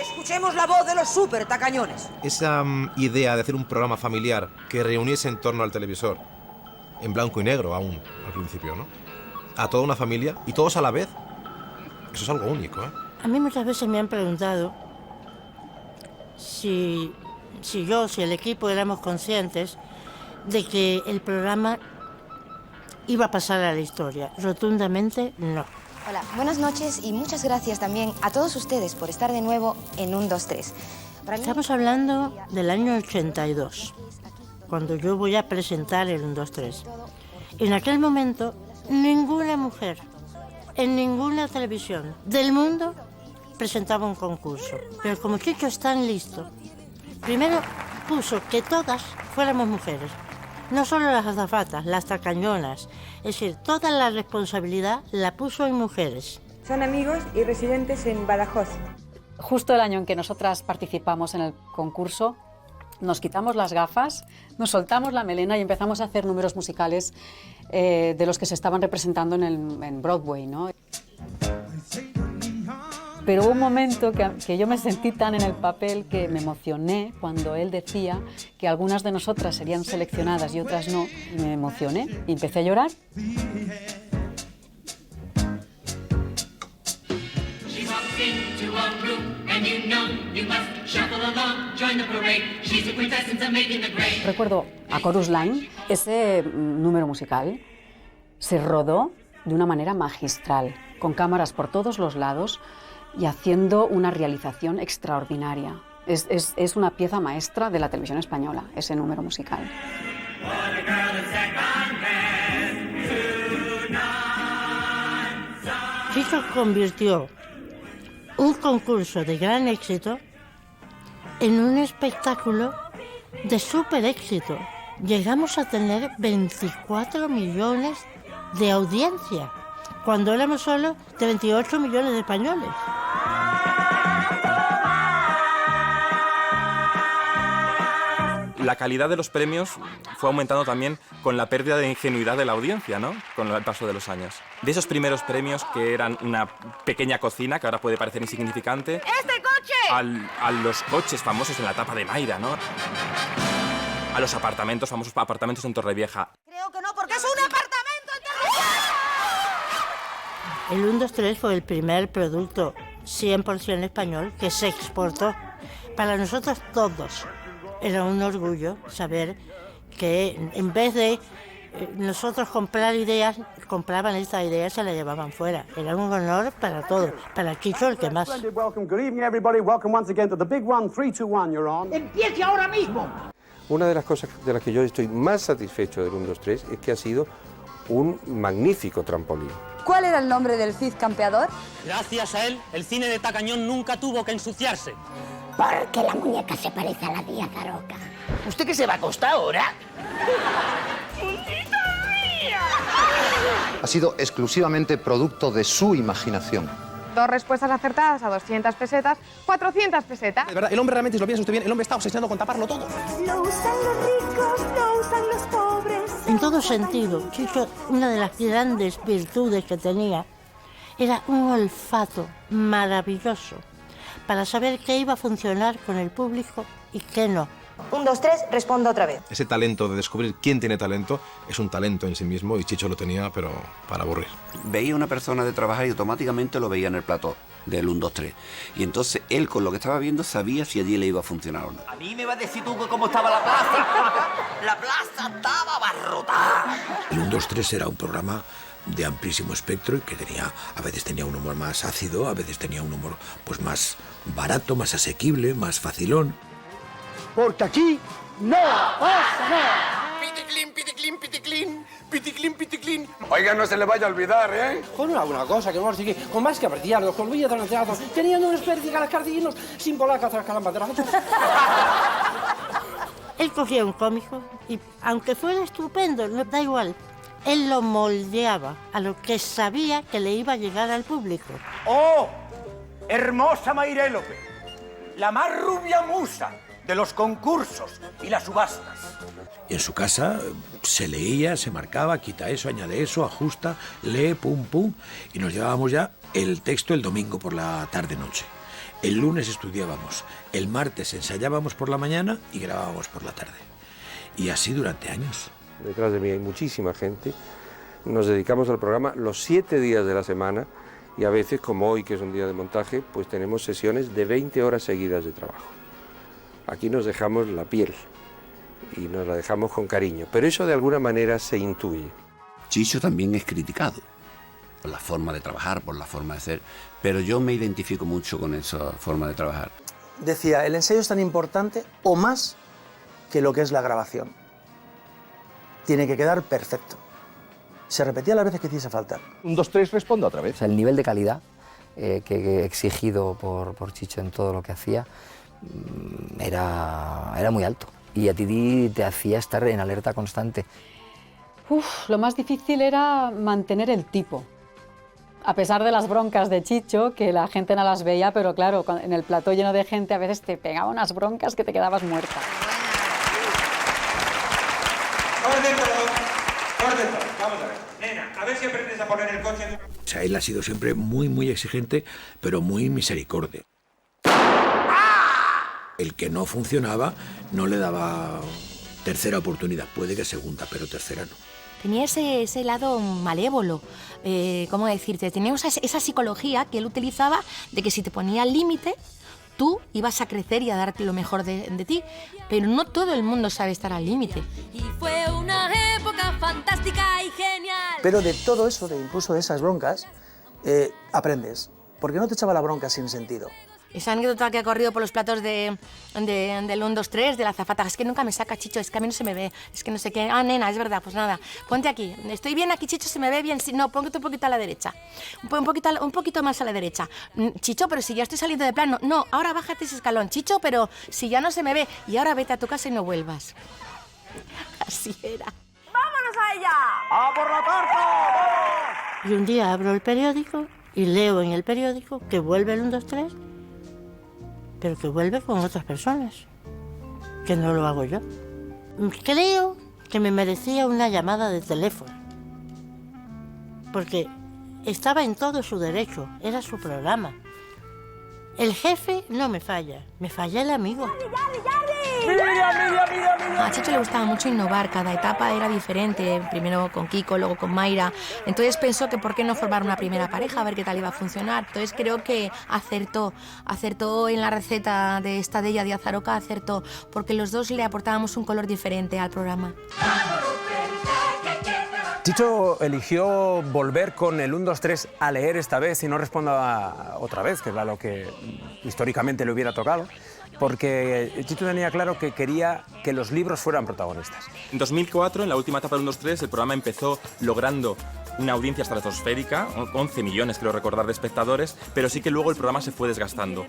Escuchemos la voz de los súper tacañones.
Esa idea de hacer un programa familiar que reuniese en torno al televisor, en blanco y negro aún, al principio, ¿no? A toda una familia y todos a la vez, eso es algo único, ¿eh?
A mí muchas veces me han preguntado si el equipo éramos conscientes de que el programa iba a pasar a la historia. Rotundamente no.
Hola, buenas noches y muchas gracias también a todos ustedes por estar de nuevo en 1, 2, 3.
Estamos hablando del año 82, cuando yo voy a presentar el 1, 2, 3. En aquel momento, ninguna mujer en ninguna televisión del mundo presentaba un concurso. Pero como Chicho es tan listo, primero puso que todas fuéramos mujeres. No solo las azafatas, las tacañonas. Es decir, toda la responsabilidad la puso en mujeres.
Son amigos y residentes en Badajoz.
Justo el año en que nosotras participamos en el concurso, nos quitamos las gafas, nos soltamos la melena y empezamos a hacer números musicales de los que se estaban representando en Broadway, ¿no? Pero hubo un momento que yo me sentí tan en el papel que me emocioné cuando él decía que algunas de nosotras serían seleccionadas y otras no. Y me emocioné y empecé a llorar. Recuerdo a Chorus Line, ese número musical se rodó de una manera magistral, con cámaras por todos los lados y haciendo una realización extraordinaria. Es una pieza maestra de la televisión española, ese número musical.
Chicho convirtió un concurso de gran éxito en un espectáculo de súper éxito. Llegamos a tener 24 millones de audiencia, cuando éramos solo de 28 millones de españoles.
La calidad de los premios fue aumentando también con la pérdida de ingenuidad de la audiencia, ¿no? Con el paso de los años. De esos primeros premios que eran una pequeña cocina, que ahora puede parecer insignificante,
¡Este coche!
a los coches famosos en la etapa de Mayra, ¿no? A los apartamentos, famosos apartamentos en Torrevieja.
Creo que no, porque es un apartamento en
El 1, 2, 3 fue el primer producto 100% español que se exportó. Para nosotros todos era un orgullo saber que en vez de nosotros comprar ideas, compraban esta idea y se la llevaban fuera. Era un honor para todos, para Chicho el que más.
¡Empiece ahora mismo!
Una de las cosas de las que yo estoy más satisfecho del 1, 2, 3 es que ha sido un magnífico trampolín.
¿Cuál era el nombre del Cid campeador?
Gracias a él, el cine de Tacañón nunca tuvo que ensuciarse.
Porque la muñeca se parece a la Díaz Aroca.
¿Usted qué se va a acostar ahora?
Ha sido exclusivamente producto de su imaginación.
2 respuestas acertadas a 200 pesetas, 400 pesetas.
De verdad, el hombre realmente, si lo piensa usted bien, el hombre está obsesionado con taparlo todo.
Lo usan los ricos, lo usan los pobres.
en todo sentido. Chicho, una de las grandes virtudes que tenía era un olfato maravilloso para saber qué iba a funcionar con el público y qué no.
1, 2, 3, responda otra vez.
Ese talento de descubrir quién tiene talento es un talento en sí mismo y Chicho lo tenía, pero para aburrir.
Veía una persona de trabajar y automáticamente lo veía en el plató del 1, 2, 3. Y entonces él, con lo que estaba viendo, sabía si allí le iba a funcionar o no.
A mí me va a decir tú cómo estaba la plaza. La plaza estaba abarrotada.
El 1, 2, 3 era un programa de amplísimo espectro y que a veces tenía un humor más ácido, a veces tenía un humor pues más barato, más asequible, más facilón.
Porque aquí no pasa nada.
Piticlin, piticlin, piticlin, piticlin, piticlin.
Oiga, no se le vaya a olvidar, ¿eh?
Con una cosa que vamos a decir, con más que apreciarlos, con villas de teatros, teniendo unos pértigas cardinos sin polacas tras calambadras.
Él cogía un cómico y, aunque fuera estupendo, no da igual, él lo moldeaba a lo que sabía que le iba a llegar al público.
¡Oh! Hermosa Mairélope, la más rubia musa de los concursos y las subastas.
Y en su casa se leía, se marcaba, quita eso, añade eso, ajusta, lee, pum, pum, y nos llevábamos ya el texto el domingo por la tarde-noche. El lunes estudiábamos, el martes ensayábamos por la mañana y grabábamos por la tarde. Y así durante años.
Detrás de mí hay muchísima gente. Nos dedicamos al programa los 7 días de la semana y a veces, como hoy que es un día de montaje, pues tenemos sesiones de 20 horas seguidas de trabajo. Aquí nos dejamos la piel y nos la dejamos con cariño, pero eso de alguna manera se intuye.
Chicho también es criticado por la forma de trabajar, por la forma de ser, pero yo me identifico mucho con esa forma de trabajar.
Decía, el ensayo es tan importante o más que lo que es la grabación. Tiene que quedar perfecto. Se repetía las veces que hiciese falta.
1, 2, 3, responda otra vez.
O sea, el nivel de calidad que exigido por Chicho en todo lo que hacía era muy alto. Y a ti te hacía estar en alerta constante.
Lo más difícil era mantener el tipo. A pesar de las broncas de Chicho, que la gente no las veía, pero claro, en el plató lleno de gente a veces te pegaba unas broncas que te quedabas muerta.
¡Orden todo! ¡Orden todo! Vamos a ver. Nena, a ver si aprendes a poner el coche...
O sea, él ha sido siempre muy, muy exigente, pero muy misericordia. El que no funcionaba no le daba tercera oportunidad, puede que segunda, pero tercera no.
Tenía ese lado malévolo, ¿cómo decirte? Tenía esa psicología que él utilizaba de que si te ponía al límite, tú ibas a crecer y a darte lo mejor de ti, pero no todo el mundo sabe estar al límite.
Y fue una época fantástica y genial.
Pero de todo eso, incluso de esas broncas, aprendes. Porque no te echaba la bronca sin sentido.
Esa anécdota que ha corrido por los platos del 1, 2, 3, de la azafata, es que nunca me saca, Chicho, es que a mí no se me ve, es que no sé qué. Ah, nena, es verdad, pues nada, ponte aquí. Estoy bien aquí, Chicho, se me ve bien. No, ponte un poquito a la derecha. Un poquito más a la derecha. Chicho, pero si ya estoy saliendo de plano. No, ahora bájate ese escalón, Chicho, pero si ya no se me ve. Y ahora vete a tu casa y no vuelvas. Así era.
¡Vámonos a ella!
¡A por la tarta!
Y un día abro el periódico y leo en el periódico que vuelve el 1, 2, 3, pero que vuelve con otras personas, que no lo hago yo. Creo que me merecía una llamada de teléfono, porque estaba en todo su derecho, era su programa. El jefe no me falla el amigo.
A Chicho le gustaba mucho innovar, cada etapa era diferente, primero con Kiko, luego con Mayra. Entonces pensó que por qué no formar una primera pareja, a ver qué tal iba a funcionar. Entonces creo que acertó en la receta de esta de ella de Azaroca, acertó, porque los dos le aportábamos un color diferente al programa.
Chicho eligió volver con el 1, 2, 3 a leer esta vez y no responda otra vez, que era lo que históricamente le hubiera tocado, porque Chicho tenía claro que quería que los libros fueran protagonistas.
En 2004, en la última etapa del 1, 2, 3, el programa empezó logrando una audiencia estratosférica, 11 millones, creo recordar, de espectadores, pero sí que luego el programa se fue desgastando,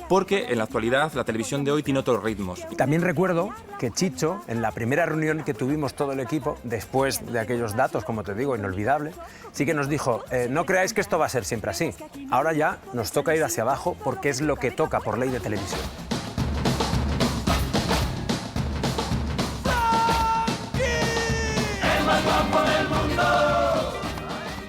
porque en la actualidad la televisión de hoy tiene otros ritmos.
También recuerdo que Chicho, en la primera reunión que tuvimos todo el equipo, después de aquellos datos, como te digo, inolvidables, sí que nos dijo, no creáis que esto va a ser siempre así, ahora ya nos toca ir hacia abajo porque es lo que toca por ley de televisión.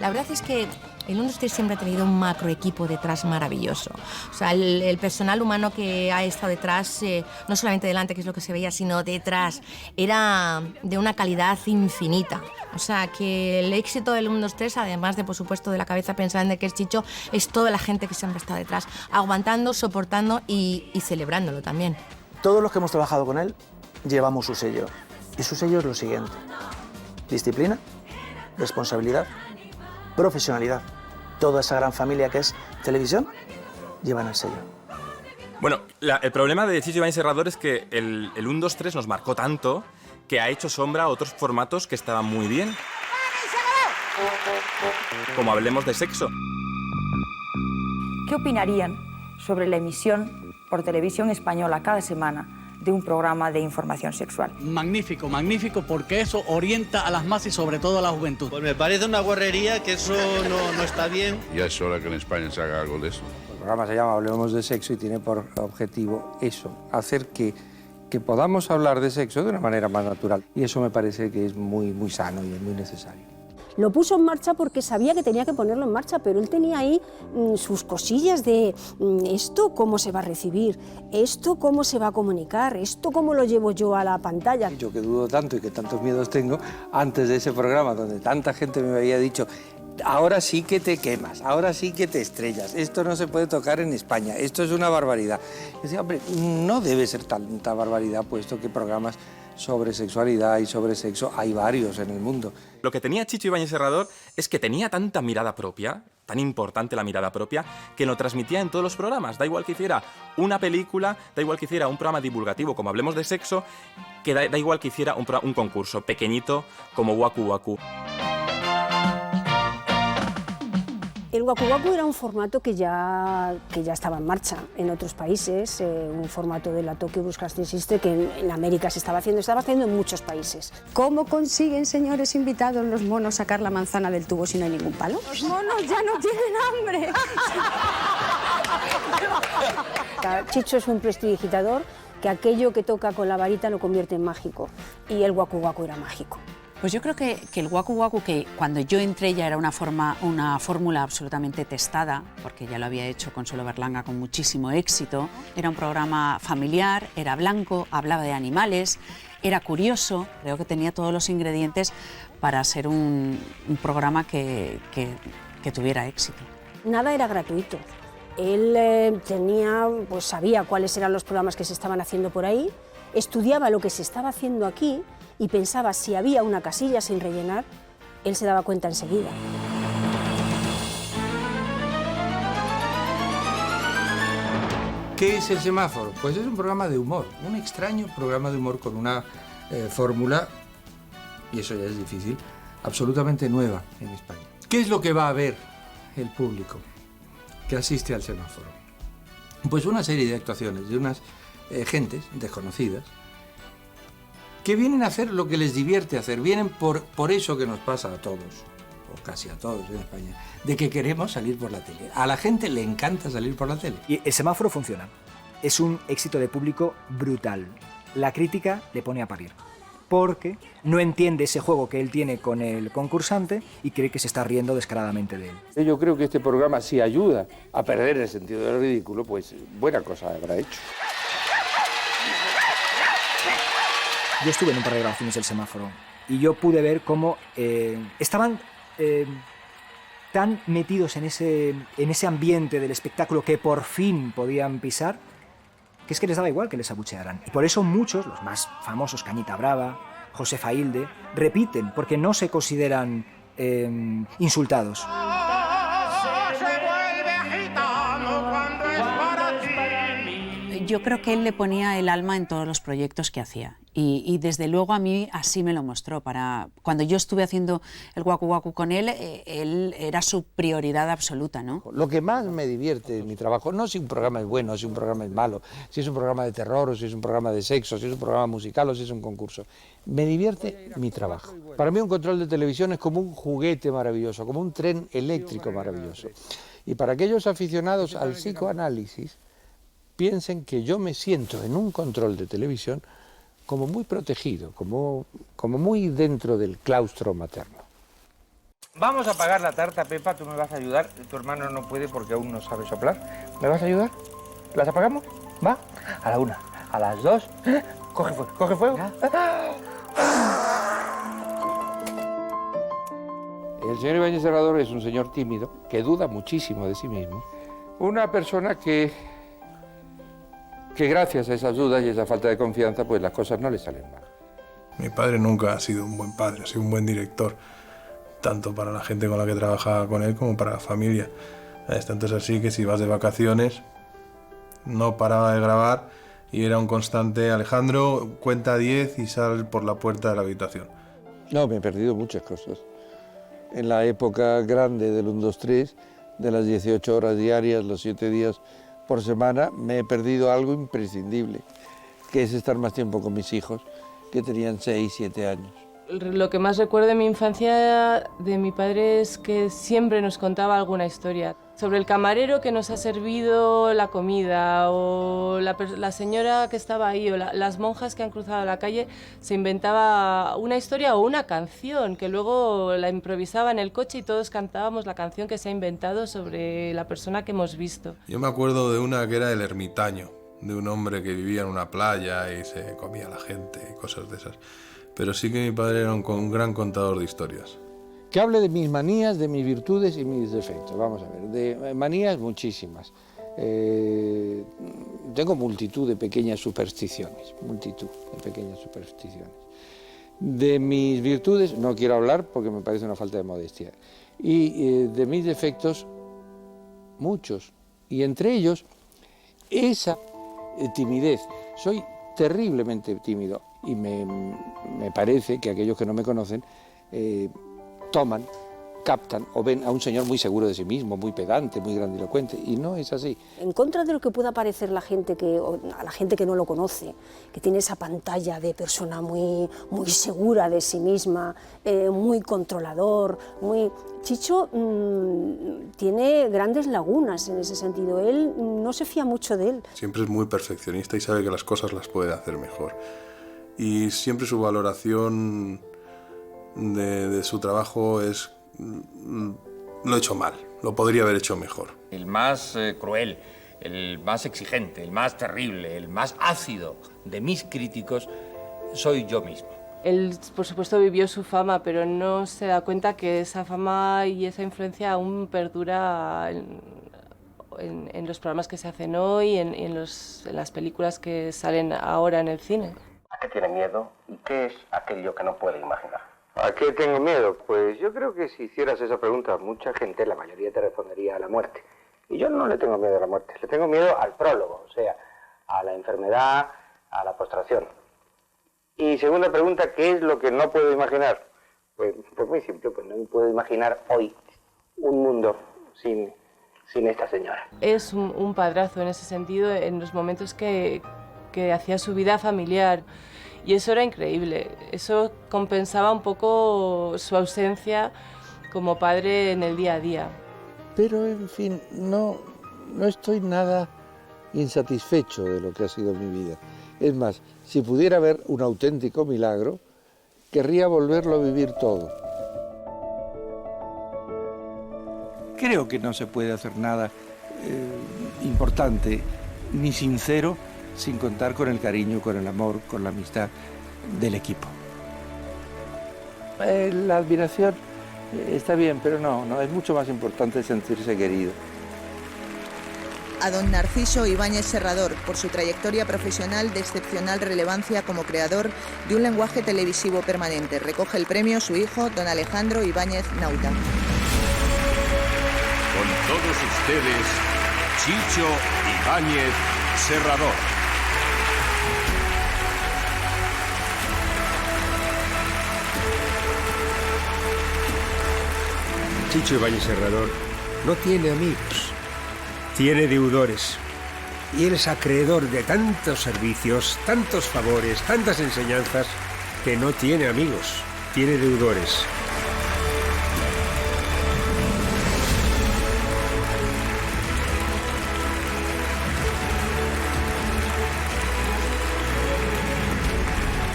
La verdad es que el 1, 2, 3 siempre ha tenido un macro equipo detrás maravilloso. O sea, el personal humano que ha estado detrás, no solamente delante, que es lo que se veía, sino detrás, era de una calidad infinita. O sea, que el éxito del 1, 2, 3, además de, por supuesto, de la cabeza pensando que es Chicho, es toda la gente que siempre está detrás, aguantando, soportando y celebrándolo también.
Todos los que hemos trabajado con él llevamos su sello. Y su sello es lo siguiente: disciplina, responsabilidad, profesionalidad. Toda esa gran familia que es televisión llevan el sello.
Bueno, el problema de Chicho Ibáñez Serrador es que el 1, 2, 3 nos marcó tanto que ha hecho sombra a otros formatos que estaban muy bien. Como Hablemos de Sexo.
¿Qué opinarían sobre la emisión por televisión española cada semana de un programa de información sexual?
Magnífico, magnífico, porque eso orienta a las masas y sobre todo a la juventud.
Pues me parece una guarrería, que eso no está bien.
Ya es hora que en España se haga algo de eso.
El programa se llama Hablemos de Sexo y tiene por objetivo eso, hacer que podamos hablar de sexo de una manera más natural. Y eso me parece que es muy sano y es muy necesario.
Lo puso en marcha porque sabía que tenía que ponerlo en marcha, pero él tenía ahí sus cosillas de esto cómo se va a recibir, esto cómo se va a comunicar, esto cómo lo llevo yo a la pantalla.
Yo que dudo tanto y que tantos miedos tengo, antes de ese programa donde tanta gente me había dicho: ahora sí que te quemas, ahora sí que te estrellas, esto no se puede tocar en España, esto es una barbaridad. Y decía, hombre, no debe ser tanta barbaridad, puesto que programas sobre sexualidad y sobre sexo hay varios en el mundo.
Lo que tenía Chicho Ibáñez Serrador es que tenía tanta mirada propia, tan importante la mirada propia, que lo transmitía en todos los programas. Da igual que hiciera una película, da igual que hiciera un programa divulgativo como Hablemos de Sexo, que da igual que hiciera un concurso pequeñito como Waku Waku.
El Waku Waku era un formato que ya estaba en marcha en otros países, un formato de la Tokyo Broadcasting System que en América se estaba haciendo en muchos países.
¿Cómo consiguen, señores invitados, los monos sacar la manzana del tubo si no hay ningún palo? Los monos ya no tienen hambre.
Chicho es un prestidigitador que aquello que toca con la varita lo convierte en mágico, y el Waku Waku era mágico.
Pues yo creo que el Waku Waku, que cuando yo entré ya era una fórmula absolutamente testada, porque ya lo había hecho Consuelo Berlanga con muchísimo éxito, era un programa familiar, era blanco, hablaba de animales, era curioso, creo que tenía todos los ingredientes para ser un programa que tuviera éxito.
Nada era gratuito. Él sabía cuáles eran los programas que se estaban haciendo por ahí, estudiaba lo que se estaba haciendo aquí y pensaba si había una casilla sin rellenar, él se daba cuenta enseguida.
¿Qué es El Semáforo? Pues es un programa de humor, un extraño programa de humor con una fórmula, y eso ya es difícil, absolutamente nueva en España. ¿Qué es lo que va a ver el público que asiste al Semáforo? Pues una serie de actuaciones de unas gentes desconocidas que vienen a hacer lo que les divierte hacer, vienen por eso que nos pasa a todos, o casi a todos en España, de que queremos salir por la tele. A la gente le encanta salir por la tele.
Y El Semáforo funciona. Es un éxito de público brutal. La crítica le pone a parir, porque no entiende ese juego que él tiene con el concursante y cree que se está riendo descaradamente de él.
Yo creo que este programa, si ayuda a perder el sentido del ridículo, pues buena cosa habrá hecho.
Yo estuve en un par de grabaciones del Semáforo y yo pude ver cómo estaban tan metidos en ese ambiente del espectáculo que por fin podían pisar, que es que les daba igual que les abuchearan. Y por eso muchos, los más famosos, Cañita Brava, Josefa Hilde, repiten porque no se consideran insultados.
Yo creo que él le ponía el alma en todos los proyectos que hacía y desde luego a mí así me lo mostró. Cuando yo estuve haciendo el Waku Waku con él, él era su prioridad absoluta, ¿no?
Lo que más me divierte en mi trabajo, no si un programa es bueno, si un programa es malo, si es un programa de terror o si es un programa de sexo, si es un programa musical o si es un concurso. Me divierte mi trabajo. Para mí un control de televisión es como un juguete maravilloso, como un tren eléctrico maravilloso. Y para aquellos aficionados al psicoanálisis, piensen que yo me siento en un control de televisión como muy protegido, como muy dentro del claustro materno. Vamos a pagar la tarta, Pepa, tú me vas a ayudar. Tu hermano no puede porque aún no sabe soplar. ¿Me vas a ayudar? ¿Las apagamos? ¿Va? A la 1, a las 2. Coge fuego, coge fuego. El señor Ibáñez Serrador es un señor tímido, que duda muchísimo de sí mismo. Una persona que gracias a esas dudas y esa falta de confianza, pues las cosas no le salen mal.
Mi padre nunca ha sido un buen padre, ha sido un buen director, tanto para la gente con la que trabajaba con él como para la familia. Tanto es así que si vas de vacaciones, no paraba de grabar y era un constante: Alejandro, cuenta 10 y sal por la puerta de la habitación.
No, me he perdido muchas cosas. En la época grande del 1, 2, 3, de las 18 horas diarias, los 7 días por semana, me he perdido algo imprescindible, que es estar más tiempo con mis hijos, que tenían 6, 7 años.
Lo que más recuerdo de mi infancia de mi padre es que siempre nos contaba alguna historia sobre el camarero que nos ha servido la comida, o la señora que estaba ahí, o las monjas que han cruzado la calle. Se inventaba una historia o una canción que luego la improvisaba en el coche y todos cantábamos la canción que se ha inventado sobre la persona que hemos visto.
Yo me acuerdo de una que era El ermitaño, de un hombre que vivía en una playa y se comía a la gente y cosas de esas. Pero sí que mi padre era un gran contador de historias.
Que hable de mis manías, de mis virtudes y mis defectos. Vamos a ver, de manías muchísimas. Tengo multitud de pequeñas supersticiones, De mis virtudes no quiero hablar porque me parece una falta de modestia. Y de mis defectos, muchos. Y entre ellos, esa timidez. Soy terriblemente tímido y me parece que aquellos que no me conocen toman, captan o ven a un señor muy seguro de sí mismo, muy pedante, muy grandilocuente, y no es así.
En contra de lo que pueda parecer a la gente que no lo conoce, que tiene esa pantalla de persona muy segura de sí misma, muy controlador, Chicho tiene grandes lagunas en ese sentido. Él no se fía mucho de él.
Siempre es muy perfeccionista y sabe que las cosas las puede hacer mejor. Y siempre su valoración de su trabajo es: lo he hecho mal, lo podría haber hecho mejor.
El más cruel, el más exigente, el más terrible, el más ácido de mis críticos soy yo mismo.
Él, por supuesto, vivió su fama, pero no se da cuenta que esa fama y esa influencia aún perdura en los programas que se hacen hoy, en las películas que salen ahora en el cine.
¿A qué tiene miedo y qué es aquello que no puede imaginar?
¿A qué tengo miedo? Pues yo creo que si hicieras esa pregunta a mucha gente, la mayoría te respondería a la muerte. Y yo no le tengo miedo a la muerte, le tengo miedo al prólogo, o sea, a la enfermedad, a la postración. Y segunda pregunta, ¿qué es lo que no puedo imaginar? Pues muy simple, pues no puedo imaginar hoy un mundo sin esta señora.
Es un padrazo en ese sentido, en los momentos que hacía su vida familiar. Y eso era increíble, eso compensaba un poco su ausencia como padre en el día a día.
Pero, en fin, no estoy nada insatisfecho de lo que ha sido mi vida. Es más, si pudiera haber un auténtico milagro, querría volverlo a vivir todo. Creo que no se puede hacer nada importante ni sincero sin contar con el cariño, con el amor, con la amistad del equipo. La admiración está bien, pero no, es mucho más importante sentirse querido.
A don Narciso Ibáñez Serrador, por su trayectoria profesional de excepcional relevancia como creador de un lenguaje televisivo permanente. Recoge el premio su hijo, don Alejandro Ibáñez Nauta.
Con todos ustedes, Chicho Ibáñez Serrador.
Chicho Ibáñez Serrador no tiene amigos, tiene deudores. Y él es acreedor de tantos servicios, tantos favores, tantas enseñanzas, que no tiene amigos, tiene deudores.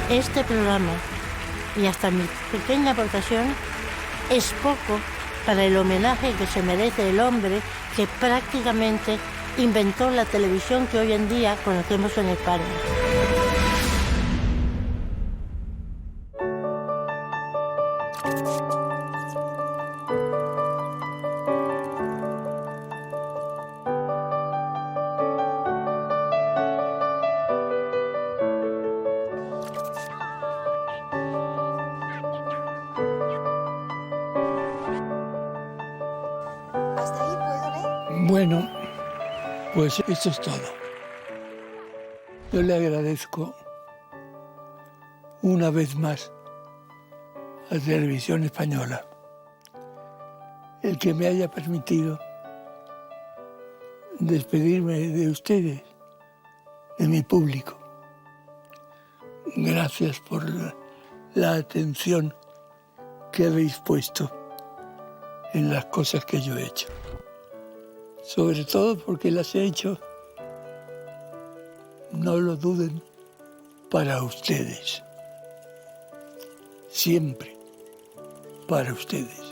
Este programa y hasta mi pequeña aportación es poco para el homenaje que se merece el hombre que prácticamente inventó la televisión que hoy en día conocemos en España.
Bueno, pues esto es todo. Yo le agradezco una vez más a Televisión Española el que me haya permitido despedirme de ustedes, de mi público. Gracias por la atención que habéis puesto en las cosas que yo he hecho. Sobre todo porque las he hecho, no lo duden, para ustedes. Siempre para ustedes.